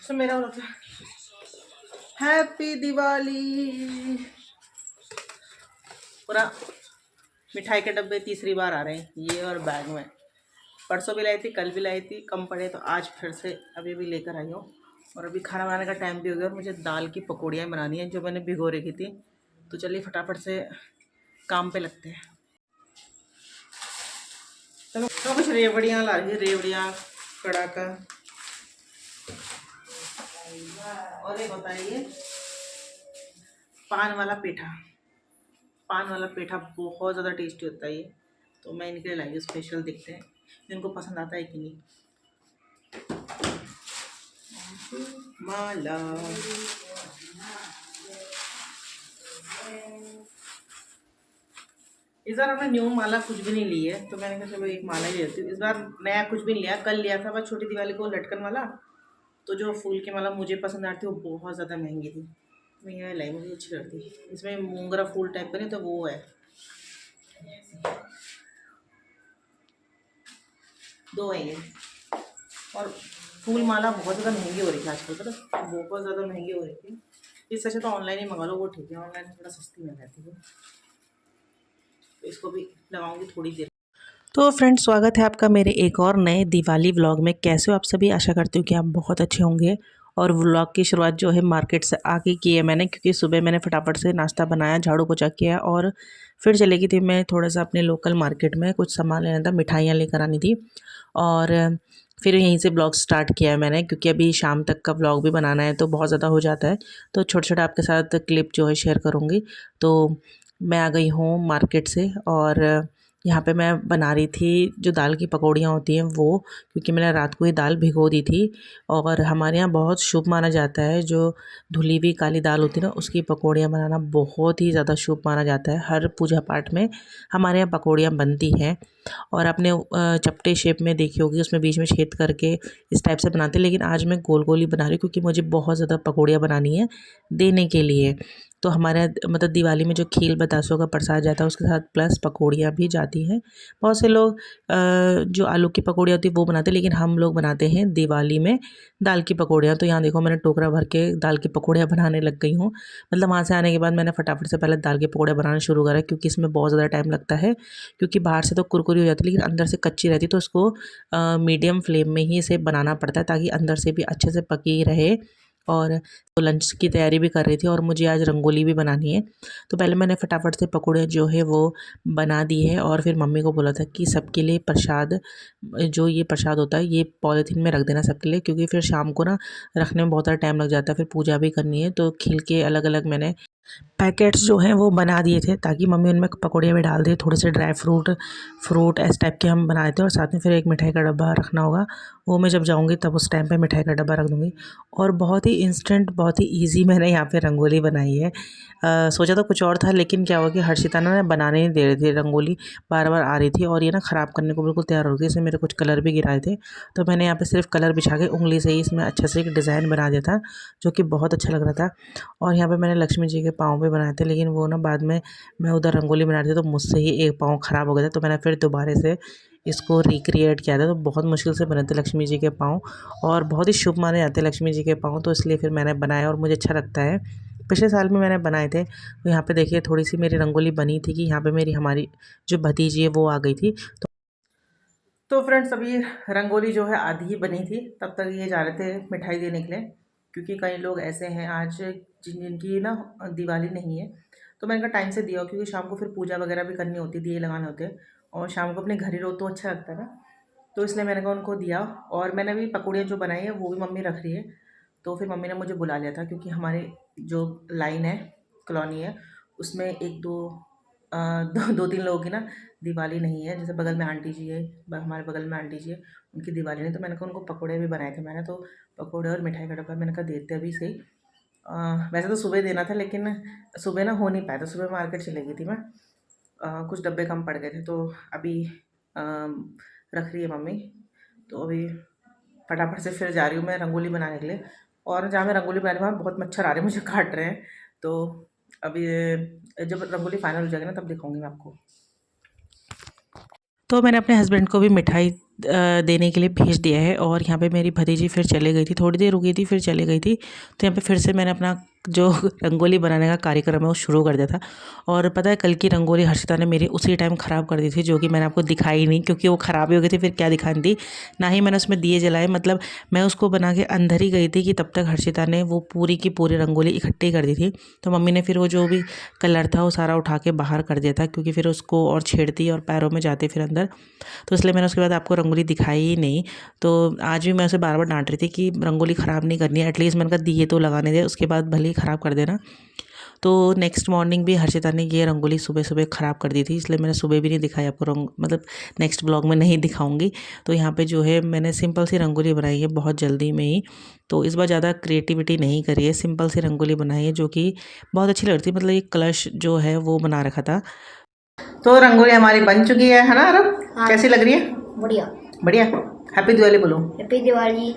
सो मेरा होता है हैप्पी दिवाली। पूरा मिठाई के डब्बे तीसरी बार आ रहे हैं ये और बैग में। परसों भी लाई थी, कल भी लाई थी, कम पड़े तो आज फिर से अभी भी लेकर आई हूँ। और अभी खाना बनाने का टाइम भी हो गया और मुझे दाल की पकौड़ियाँ बनानी है जो मैंने भिगो रखी थी। तो चलिए फटाफट से काम पे लगते हैं। तो कुछ रेवड़ियाँ ला रही है, रेवड़ियाँ कड़ाका। और ये बताइए पान वाला पेठा। पान वाला पेठा बहुत ज़्यादा टेस्टी होता है ये। तो मैं इनके लिए लाई हूँ स्पेशल, देखते हैं इनको पसंद आता है कि नहीं। माला इस बार हमने न्यू माला कुछ भी नहीं ली है, तो मैंने कहा चलो एक माला ही लेती हूँ। इस बार नया कुछ भी नहीं लिया, कल लिया था बस छोटी दिवाली को लटकन वाला। तो जो फूल की माला मुझे पसंद आती थी वो बहुत ज़्यादा महंगी थी, मैं यह लाई, मुझे अच्छी लगती। इसमें मोंगरा फूल टाइप का नहीं तो वो है, दो है ये। और फूल माला बहुत ज़्यादा महंगी हो रही थी आजकल, पता बहुत ज़्यादा महंगी हो रही थी। इससे अच्छा तो ऑनलाइन ही मंगा लो, वो ठीक है, ऑनलाइन थोड़ा सस्ती मिल जाती है। तो इसको भी लगाऊंगी थोड़ी देर। तो फ्रेंड्स, स्वागत है आपका मेरे एक और नए दिवाली व्लॉग में। कैसे हो आप सभी? आशा करती हूँ कि आप बहुत अच्छे होंगे। और व्लॉग की शुरुआत जो है मार्केट से आके की है मैंने, क्योंकि सुबह मैंने फटाफट से नाश्ता बनाया, झाड़ू पोछा किया और फिर चली गई थी मैं थोड़ा सा अपने लोकल मार्केट में, कुछ सामान लेना था, मिठाइयाँ लेकर आनी थी। और फिर यहीं से ब्लॉग स्टार्ट किया है मैंने, क्योंकि अभी शाम तक का व्लॉग भी बनाना है तो बहुत ज़्यादा हो जाता है। तो छोटे छोटे आपके साथ क्लिप जो है शेयर करूँगी। तो मैं आ गई हूँ मार्केट से और यहाँ पे मैं बना रही थी जो दाल की पकौड़ियाँ होती हैं वो, क्योंकि मैंने रात को ही दाल भिगो दी थी। और हमारे यहाँ बहुत शुभ माना जाता है, जो धुली हुई काली दाल होती है ना उसकी पकौड़ियाँ बनाना बहुत ही ज़्यादा शुभ माना जाता है। हर पूजा पाठ में हमारे यहाँ पकौड़ियाँ बनती हैं। और आपने चपटे शेप में देखी होगी, उसमें बीच में छेद करके इस टाइप से बनाते हैं, लेकिन आज मैं गोल गोल ही बना रही हूँ क्योंकि मुझे बहुत ज़्यादा पकौड़ियाँ बनानी है देने के लिए। तो हमारे मतलब दिवाली में जो खील बतासों का प्रसाद जाता है उसके साथ प्लस पकौड़ियाँ भी जाती हैं। बहुत से लोग जो आलू की पकौड़ियाँ होती है वो बनाते हैं, लेकिन हम लोग बनाते हैं दिवाली में दाल की पकौड़ियाँ। तो यहाँ देखो मैंने टोकरा भर के दाल की पकौड़ियाँ बनाने लग गई हूँ। मतलब वहाँ से आने के बाद मैंने फटाफट से पहले दाल की पकौड़ियाँ बनाना शुरू करा, क्योंकि इसमें बहुत ज़्यादा टाइम लगता है। क्योंकि बाहर से तो कुरकुरी हो जाती है लेकिन अंदर से कच्ची रहती है, तो उसको मीडियम फ्लेम में ही इसे बनाना पड़ता है ताकि अंदर से भी अच्छे से पकी रहे। और तो लंच की तैयारी भी कर रही थी और मुझे आज रंगोली भी बनानी है। तो पहले मैंने फटाफट से पकौड़े जो है वो बना दी है और फिर मम्मी को बोला था कि सबके लिए प्रसाद, जो ये प्रसाद होता है ये पॉलीथीन में रख देना सबके लिए, क्योंकि फिर शाम को ना रखने में बहुत ज़्यादा टाइम लग जाता है, फिर पूजा भी करनी है। तो खिल के अलग अलग मैंने पैकेट्स जो हैं वो बना दिए थे ताकि मम्मी उनमें पकौड़ियाँ भी डाल दे, थोड़े से ड्राई फ्रूट इस टाइप के हम बनाए थे। और साथ में फिर एक मिठाई का डब्बा रखना होगा, वो मैं जब जाऊँगी तब उस टाइम पे मिठाई का डब्बा रख दूँगी। और बहुत ही इंस्टेंट, बहुत ही ईज़ी मैंने यहाँ पे रंगोली बनाई है। सोचा तो कुछ और था, लेकिन क्या हुआ कि हर्षिता ना बनाने नहीं दे रही थी, रंगोली बार बार आ रही थी और ये ना ख़राब करने को बिल्कुल तैयार हो गई। इसमें मेरे कुछ कलर भी गिराए थे, तो मैंने यहाँ पे सिर्फ कलर बिछा के उंगली से ही इसमें अच्छे से एक डिज़ाइन बना दिया था, जो कि बहुत अच्छा लग रहा था। और यहाँ पे मैंने लक्ष्मी जी के पाँव भी बनाए थे, लेकिन वो ना बाद में मैं उधर रंगोली बना रही थी तो मुझसे ही एक पाँव ख़राब हो गया था, तो मैंने फिर दोबारा से इसको रिक्रिएट किया था। तो बहुत मुश्किल से बने थे लक्ष्मी जी के पाँव, और बहुत ही शुभ माने जाते हैं लक्ष्मी जी के पाँव, तो इसलिए फिर मैंने बनाया और मुझे अच्छा लगता है। पिछले साल में मैंने बनाए थे। तो यहाँ पे देखिए थोड़ी सी मेरी रंगोली बनी थी कि यहाँ पे मेरी हमारी जो भतीजी है वो आ गई थी। तो फ्रेंड्स, अभी रंगोली जो है आधी ही बनी थी, तब तक ये जा रहे थे मिठाई देने के लिए, क्योंकि कई लोग ऐसे हैं आज जिनकी ना दिवाली नहीं है। तो मैंने कहा टाइम से दिया हो, क्योंकि शाम को फिर पूजा वगैरह भी करनी होती है, दिए लगाने होते हैं, और शाम को अपने घर ही रहो तो अच्छा लगता है ना। तो इसलिए मैंने कहा उनको दिया। और मैंने भी पकौड़ियाँ जो बनाई है वो भी मम्मी रख रही है। तो फिर मम्मी ने मुझे बुला लिया था, क्योंकि हमारे जो लाइन है, कॉलोनी है, उसमें एक दो दो तीन लोगों की ना दिवाली नहीं है। जैसे बगल में आंटी जी है, हमारे बगल में आंटी जी है, उनकी दिवाली नहीं। तो मैंने कहा उनको पकौड़े भी बनाए थे मैंने, तो पकौड़े और मिठाई का डब्बा मैंने कहा देते अभी सही। वैसे तो सुबह देना था, लेकिन सुबह ना हो नहीं पाया था, सुबह मार्केट चली गई थी मैं। कुछ डब्बे कम पड़ गए थे, तो अभी रख रही है मम्मी। तो अभी फटाफट से फिर जा रही हूँ मैं रंगोली बनाने के लिए। और जहाँ मैं रंगोली बना रही हूँ वहाँ बहुत मच्छर आ रहे हैं, मुझे काट रहे हैं। तो अभी जब रंगोली फाइनल हो जाएगी ना तब दिखाऊंगी मैं आपको। तो मैंने अपने हस्बैंड को भी मिठाई देने के लिए भेज दिया है। और यहाँ पे मेरी भतीजी फिर चले गई थी, थोड़ी देर रुकी थी फिर चले गई थी। तो यहाँ पे फिर से मैंने अपना जो रंगोली बनाने का कार्यक्रम है वो शुरू कर दिया था। और पता है कल की रंगोली हर्षिता ने मेरी उसी टाइम ख़राब कर दी थी, जो कि मैंने आपको दिखाई नहीं, क्योंकि वो ख़राब ही हो गई थी, फिर क्या दिखानी थी। ना ही मैंने उसमें दिए जलाए, मतलब मैं उसको बना के अंदर ही गई थी कि तब तक हर्षिता ने वो पूरी की पूरी रंगोली इकट्ठी कर दी थी। तो मम्मी ने फिर वो जो भी कलर था वो सारा उठा के बाहर कर दिया था, क्योंकि फिर उसको और छेड़ती और पैरों में जाती फिर अंदर। तो इसलिए मैंने उसके बाद आपको रंगोली दिखाई ही नहीं। तो आज भी मैं उसे बार बार डांट रही थी कि रंगोली ख़राब नहीं करनी है, एटलीस्ट मैंने कहा दिए तो लगाने दे, उसके बाद भले ही ख़राब कर देना। तो नेक्स्ट मॉर्निंग भी हर्षिता ने ये रंगोली सुबह सुबह ख़राब कर दी थी, इसलिए मैंने सुबह भी नहीं दिखाई आपको रंग, मतलब नेक्स्ट ब्लॉग में नहीं दिखाऊंगी। तो यहाँ पे जो है मैंने सिंपल सी रंगोली बनाई है बहुत जल्दी में ही। तो इस बार ज़्यादा क्रिएटिविटी नहीं करी है, सिंपल सी रंगोली बनाई है जो कि बहुत अच्छी लगती है। मतलब ये कलश जो है वो बना रखा था। तो रंगोली हमारी बन चुकी है ना अरब? हाँ। कैसी लग रही है? बढ़िया। बढ़िया। हैप्पी दिवाली बोलो। हैप्पी दिवाली।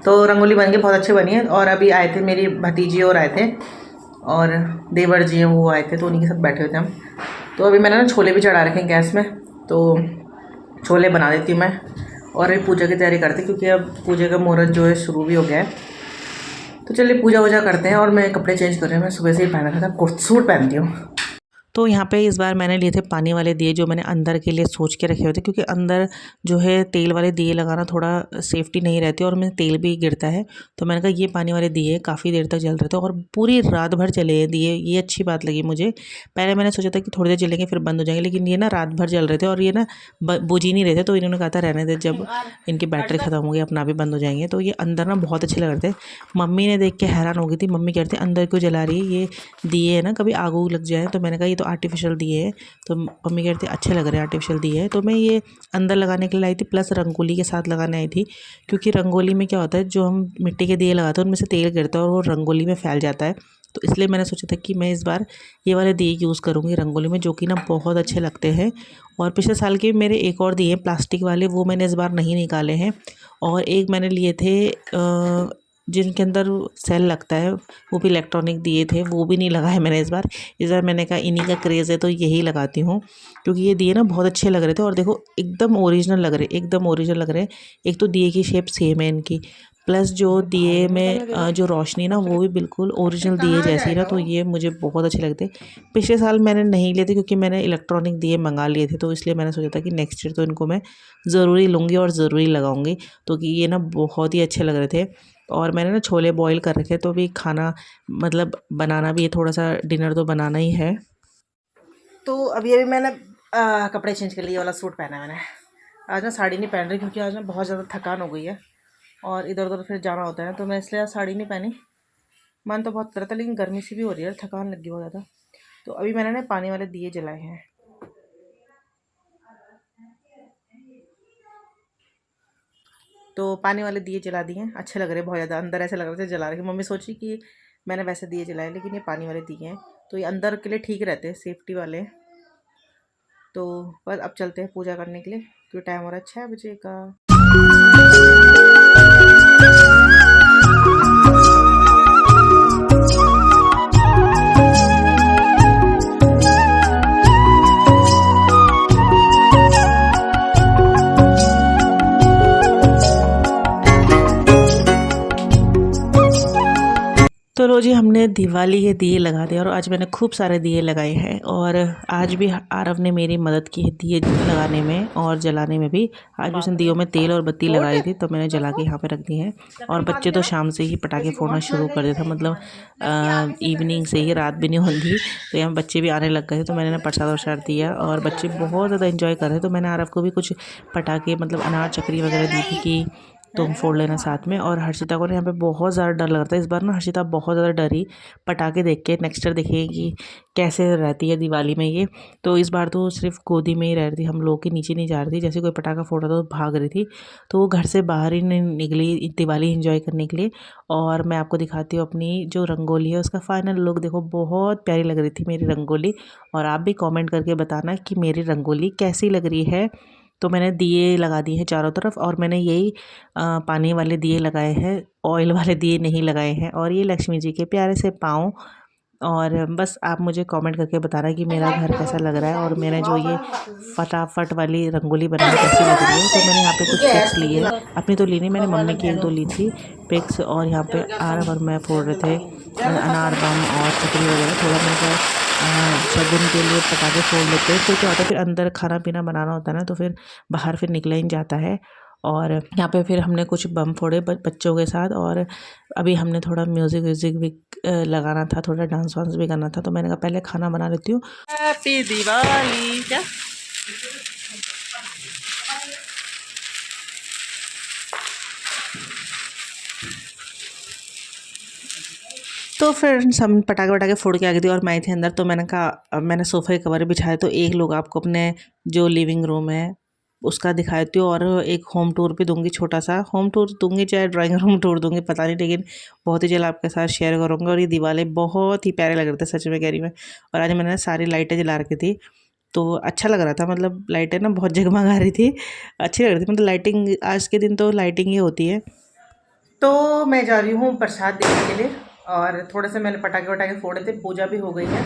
तो रंगोली बन के बहुत अच्छी बनी है। और अभी आए थे मेरी भतीजी और आए थे, और देवर जी हैं वो आए थे, तो उन्हीं के साथ बैठे हुए थे हम। तो अभी मैंने ना छोले भी चढ़ा रखे हैं गैस में, तो छोले बना देती हूँ मैं। और अभी पूजा की तैयारी करती, क्योंकि अब पूजा का मुहूर्त जो है शुरू भी हो गया है। तो चलिए पूजा वूजा करते हैं। और मैं कपड़े चेंज कर रही हूँ, मैं सुबह से ही पहन रखा था, कोट सूट पहनती हूँ। तो यहाँ पे इस बार मैंने लिए थे पानी वाले दिए, जो मैंने अंदर के लिए सोच के रखे हुए थे, क्योंकि अंदर जो है तेल वाले दिए लगाना थोड़ा सेफ्टी नहीं रहती और उसमें तेल भी गिरता है। तो मैंने कहा ये पानी वाले दिए काफ़ी देर तक जल रहे थे और पूरी रात भर चले हैं दिए, ये अच्छी बात लगी मुझे। पहले मैंने सोचा था कि थोड़ी देर चलेंगे फिर बंद हो जाएंगे, लेकिन ये ना रात भर जल रहे थे और ये ना बुझ ही नहीं रहे थे। तो इन्होंने कहा था रहने दे, जब इनकी बैटरी ख़त्म होगी अपना भी बंद हो जाएंगे। तो ये अंदर ना बहुत अच्छे लग रहे थे। मम्मी ने देख के हैरान हो गई थी, मम्मी कहते अंदर क्यों जला रही है, ये दिए है ना कभी आग उग लग जाए। तो मैंने कहा ये तो आर्टिफिशियल दिए है। तो मम्मी कहते अच्छे लग रहे हैं आर्टिफिशियल दिए है। तो मैं ये अंदर लगाने के लिए लाई थी, प्लस रंगोली के साथ लगाने आई थी, क्योंकि रंगोली में क्या होता है, जो हम मिट्टी के दिए लगाते हैं उनमें से तेल गिरता है और वो रंगोली में फैल जाता है। तो इसलिए मैंने सोचा था कि मैं इस बार ये वाले दिए यूज़ करूँगी रंगोली में, जो कि ना बहुत अच्छे लगते हैं। और पिछले साल के मेरे एक और दिए प्लास्टिक वाले, वो मैंने इस बार नहीं निकाले हैं। और एक मैंने लिए थे जिनके अंदर सेल लगता है, वो भी इलेक्ट्रॉनिक दिए थे, वो भी नहीं लगाए मैंने इस बार। इस बार मैंने कहा इन्हीं का क्रेज़ है तो यही लगाती हूँ, क्योंकि ये दिए ना बहुत अच्छे लग रहे थे। और देखो एकदम ओरिजिनल लग रहे, एकदम ओरिजिनल लग रहे हैं। एक तो दिए की शेप सेम है इनकी, प्लस जो दिए में जो रोशनी ना वो भी बिल्कुल ओरिजिनल दिए जैसी ना। तो ये मुझे बहुत अच्छे लगते। पिछले साल मैंने नहीं लिए थे, क्योंकि मैंने इलेक्ट्रॉनिक दिए मंगा लिए थे, तो इसलिए मैंने सोचा था कि नेक्स्ट ईयर तो इनको मैं ज़रूरी लूँगी और ज़रूरी लगाऊंगी। तो कि ये ना बहुत ही अच्छे लग रहे थे। और मैंने ना छोले बॉईल कर रखे, तो भी खाना मतलब बनाना भी है, थोड़ा सा डिनर तो बनाना ही है। तो अभी अभी मैंने कपड़े चेंज कर लिए, वाला सूट पहना है मैंने। आज ना साड़ी नहीं पहन रही, क्योंकि आज ना बहुत ज़्यादा थकान हो गई है और इधर उधर फिर जाना होता है, तो मैं इसलिए आज साड़ी नहीं पहनी। मन तो बहुत कर रहा था, लेकिन गर्मी से भी हो रही है, थकान लगी बहुत ज़्यादा। तो अभी मैंने ना पानी वाले दिए जलाए हैं। तो पानी वाले दिए जला दिए, अच्छे लग रहे बहुत ज़्यादा। अंदर ऐसे लग रहे थे जला रहे, मम्मी सोची कि मैंने वैसे दिए जलाए, लेकिन ये पानी वाले दिए हैं, तो ये अंदर के लिए ठीक रहते हैं, सेफ्टी वाले। तो बस अब चलते हैं पूजा करने के लिए, क्योंकि टाइम हो रहा है 6 बजे का। तो लो जी, हमने दिवाली के दिए लगा दिए और आज मैंने खूब सारे दिए लगाए हैं। और आज भी आरव ने मेरी मदद की है दिए लगाने में और जलाने में भी। आज उसने दियों में तेल और बत्ती लगाई थी, तो मैंने जला के यहाँ पे रख दी है। और बच्चे तो शाम से ही पटाखे फोड़ना शुरू कर दिया था, मतलब इवनिंग से ही, रात भी नहीं होती। तो यहाँ बच्चे भी आने लग गए थे, तो मैंने प्रसाद वरसाद दिया और बच्चे बहुत ज़्यादा इन्जॉय कर रहे थे। तो मैंने आरव को भी कुछ पटाखे, मतलब अनार चक्री वगैरह दी थी कि तुम फोड़ लेना साथ में। और हर्षिता को ना यहाँ पे बहुत ज़्यादा डर लग रहा था इस बार ना, हर्षिता बहुत ज़्यादा डरी पटाखे देख के। नेक्स्ट ईयर देखेगी कि कैसे रहती है दिवाली में ये। तो इस बार तो सिर्फ गोदी में ही रह रही थी, हम लोग के नीचे नहीं जा रही थी। जैसे कोई पटाखा फोड़ा तो भाग रही थी, तो वो घर से बाहर ही नहीं निकली दिवाली इंजॉय करने के लिए। और मैं आपको दिखाती हूँ अपनी जो रंगोली है उसका फाइनल लुक। देखो बहुत प्यारी लग रही थी मेरी रंगोली, और आप भी कमेंट करके बताना कि मेरी रंगोली कैसी लग रही है। तो मैंने दिए लगा दिए हैं चारों तरफ, और मैंने यही पानी वाले दिए लगाए हैं, ऑयल वाले दिए नहीं लगाए हैं। और ये लक्ष्मी जी के प्यारे से पाँव और बस आप मुझे कमेंट करके बताना कि मेरा घर कैसा लग रहा है और मैंने जो ये फटाफट वाली रंगोली बनाई कैसी लग रही है। तो मैंने यहाँ पे कुछ पिक्स ली है, अपनी तो ली नहीं, मैंने मम्मी की एक दो ली थी पिक्स। और यहाँ पे आरव और मैं फोड़ रहे थे अनार बम और चकरी वगैरह। थोड़ा मैंने शगुन के लिए पटाखे फोड़ लेते हैं, तो क्या होता है फिर अंदर खाना पीना बनाना होता है ना, तो फिर बाहर फिर निकला ही नहीं जाता है। और यहाँ पे फिर हमने कुछ बम फोड़े बच्चों के साथ। और अभी हमने थोड़ा म्यूज़िक व्यूज़िक भी लगाना था, थोड़ा डांस वांस भी करना था, तो मैंने कहा पहले खाना बना लेती हूँ। हैप्पी दिवाली। क्या तो फ्रेंड्स हम पटाखे वटाखे फोड़ के आ गई थी और मैं थी अंदर। तो मैंने कहा अब मैंने सोफे के कवर बिछाए, तो एक लोग आपको अपने जो लिविंग रूम है उसका दिखाती हूँ और एक होम टूर भी दूंगी, छोटा सा होम टूर दूंगी, चाहे ड्राइंग रूम टूर दूंगी पता नहीं, लेकिन बहुत ही जल्द आपके साथ शेयर करूँगी। और ये दिवाले बहुत ही प्यारे लग रहे थे सच में कह रही मैं। और आज मैंने सारी लाइटें जला रखी थी, तो अच्छा लग रहा था, मतलब लाइटें ना बहुत जगमगा रही थी, अच्छी लग रही थी। मतलब लाइटिंग आज के दिन तो लाइटिंग ही होती है। तो मैं जा रही हूँ प्रसाद देने के लिए, और थोड़े से मैंने पटाखे वटाखे फोड़े थे, पूजा भी हो गई है,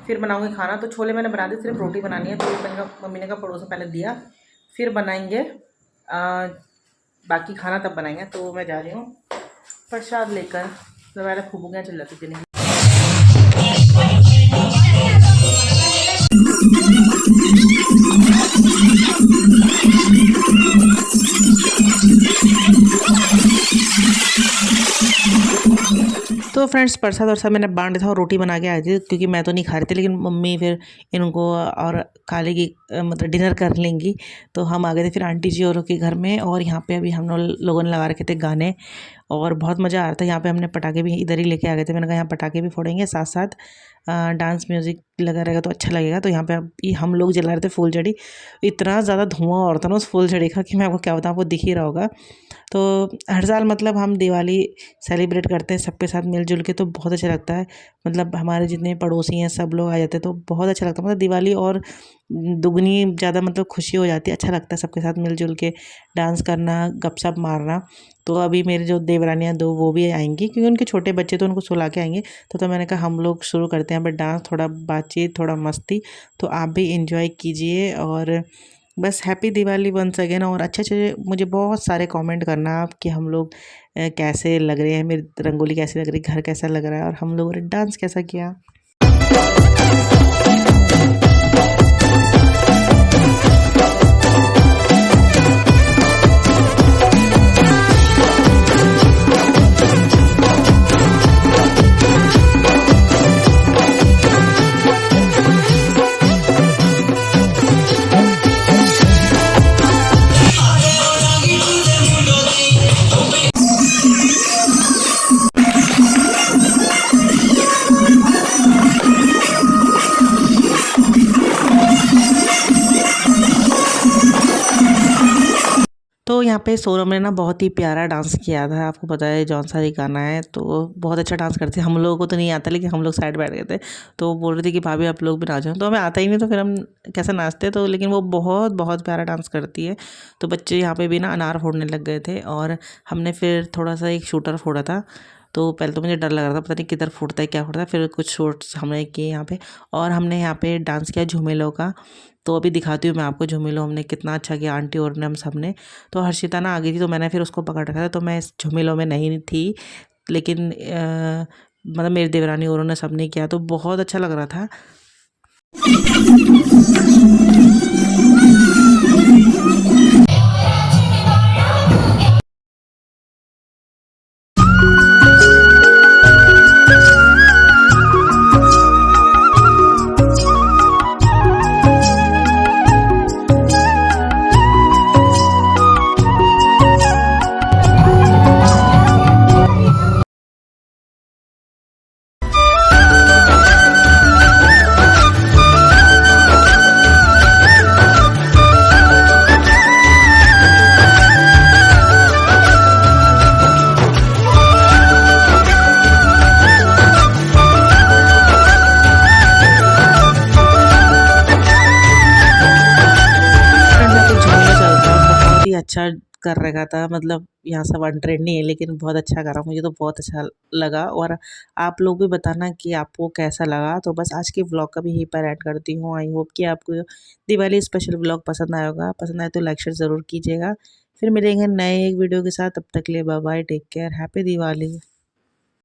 फिर बनाऊंगी खाना। तो छोले मैंने बना दिए, सिर्फ रोटी बनानी है। तो मैंने कहा, मम्मी ने कहा पड़ोस में पहले दिया, फिर बनाएंगे बाकी खाना तब बनाएंगे। तो मैं जा रही हूँ प्रसाद लेकर। तो पहले फूफूगियाँ चल जाती थी। तो फ्रेंड्स प्रसाद और सब मैंने बांट दिया था और रोटी बना के आई थी, क्योंकि मैं तो नहीं खा रही थी, लेकिन मम्मी फिर इनको और खा लेगी, मतलब डिनर कर लेंगी। तो हम आ गए थे फिर आंटी जी और के घर में। और यहाँ पे अभी हम लोगों ने लगा रखे थे गाने और बहुत मज़ा आ रहा था। यहाँ पे हमने पटाखे भी इधर ही लेके आ गए थे, मैंने कहा यहाँ पटाखे भी फोड़ेंगे साथ साथ डांस म्यूज़िक लगा रहेगा तो अच्छा लगेगा। तो यहाँ पे ये हम लोग जला रहे थे फुलझड़ी, इतना ज़्यादा धुआं हो रहा था ना उस फुलझड़ी का कि मैं आपको क्या बताऊँ, आपको दिख ही रहा होगा। तो हर साल मतलब हम दिवाली सेलिब्रेट करते हैं सबके साथ मिलजुल के, तो बहुत अच्छा लगता है। मतलब हमारे जितने पड़ोसी हैं सब लोग आ जाते हैं, तो बहुत अच्छा लगता है। मतलब दिवाली और दुगनी ज़्यादा मतलब खुशी हो जाती है, अच्छा लगता है सबके साथ मिलजुल के डांस करना, गपशप मारना। तो अभी मेरे जो देवरानियाँ दो वो भी आएंगी, क्योंकि उनके छोटे बच्चे तो उनको सुला के आएंगे। तो मैंने कहा हम लोग शुरू करते हैं, बट डांस थोड़ा बातचीत थोड़ा मस्ती, तो आप भी इंजॉय कीजिए। और बस हैप्पी दिवाली वंस अगेन। और अच्छे अच्छे मुझे बहुत सारे कमेंट करना आप कि हम लोग कैसे लग रहे हैं, मेरी रंगोली कैसी लग रही, घर कैसा लग रहा है और हम लोगों ने डांस कैसा किया। तो यहाँ पे सोनम ने ना बहुत ही प्यारा डांस किया था, आपको पता है जौन सा ही गाना है, तो बहुत अच्छा डांस करती है। हम लोगों को तो नहीं आता, लेकिन हम लोग साइड बैठ गए थे, तो बोल रहे थे कि भाभी आप लोग भी नाचो, तो हमें आता ही नहीं, तो फिर हम कैसे नाचते। तो लेकिन वो बहुत बहुत प्यारा डांस करती है। तो बच्चे यहाँ पे भी ना अनार फोड़ने लग गए थे, और हमने फिर थोड़ा सा एक शूटर फोड़ा था। तो पहले तो मुझे डर लग रहा था, पता नहीं किधर फूटता है क्या फूटता है, फिर कुछ शॉट्स हमने किए यहाँ पे। और हमने यहाँ पे डांस किया झूमेलों का, तो अभी दिखाती हूँ मैं आपको झूमेलो हमने कितना अच्छा किया, आंटी और ने हम सब ने। तो हर्षिता ना आ गई थी, तो मैंने फिर उसको पकड़ रखा था, तो मैं इस झूमेलो में नहीं थी, लेकिन मतलब मेरी देवरानी और ने सब ने किया, तो बहुत अच्छा लग रहा था। कर रखा था, मतलब यहाँ सब ट्रेंड नहीं है, लेकिन बहुत अच्छा करा, मुझे तो बहुत अच्छा लगा। और आप लोग भी बताना कि आपको कैसा लगा। तो बस आज के व्लॉग का भी यहीं पर ऐड करती हूँ। आई होप कि आपको दिवाली स्पेशल व्लॉग पसंद आया होगा। पसंद आए तो लाइक शेयर ज़रूर कीजिएगा। फिर मिलेंगे नए एक वीडियो के साथ। तब तक के लिए bye bye, take care, happy Diwali.